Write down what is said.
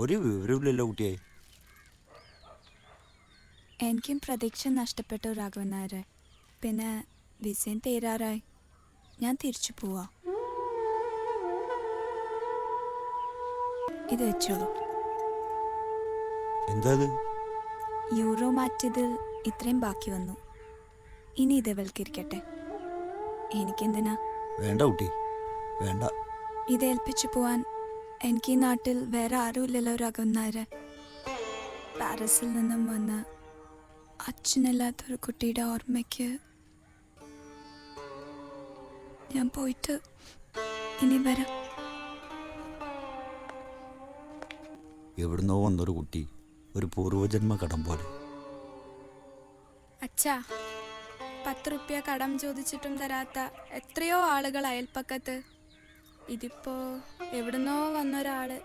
ഒരു വിവരമില്ലല്ലോ കുട്ടിയെ. എനിക്കും പ്രതീക്ഷ നഷ്ടപ്പെട്ടു രാഘവൻ നായരെ. പിന്നെ വിസയും തീരാറായി. ഞാൻ തിരിച്ചു പോവാ. ഇത് വെച്ചോളൂ. എന്താ യൂറോ മാറ്റിയതിൽ ഇത്രയും ബാക്കി വന്നു. ഇനി ഇത് ഇവൾക്കിരിക്കട്ടെ. എനിക്കെന്തിനാ? വേണ്ട കുട്ടി, വേണ്ട. ഇത് ഏൽപ്പിച്ചു പോവാൻ എനിക്ക് ഈ നാട്ടിൽ വേറെ ആരുമില്ലല്ലോ രാഘവൻ നായരെ. പാരീസിൽ നിന്നും വന്ന അച്ഛനില്ലാത്തൊരു കുട്ടിയുടെ ഓർമ്മയ്ക്ക് ഞാൻ പോയിട്ട് ഇനി വരാം. എവിടുന്നോ വന്നൊരു കുട്ടി, ഒരു പൂർവജന്മ കടം പോലെ. അച്ഛാ, 10 റുപ്യ കടം ചോദിച്ചിട്ടും തരാത്ത എത്രയോ ആളുകൾ അയൽപ്പക്കത്ത്. ഇതിപ്പോ എവിടുന്നോ വന്നൊരാള്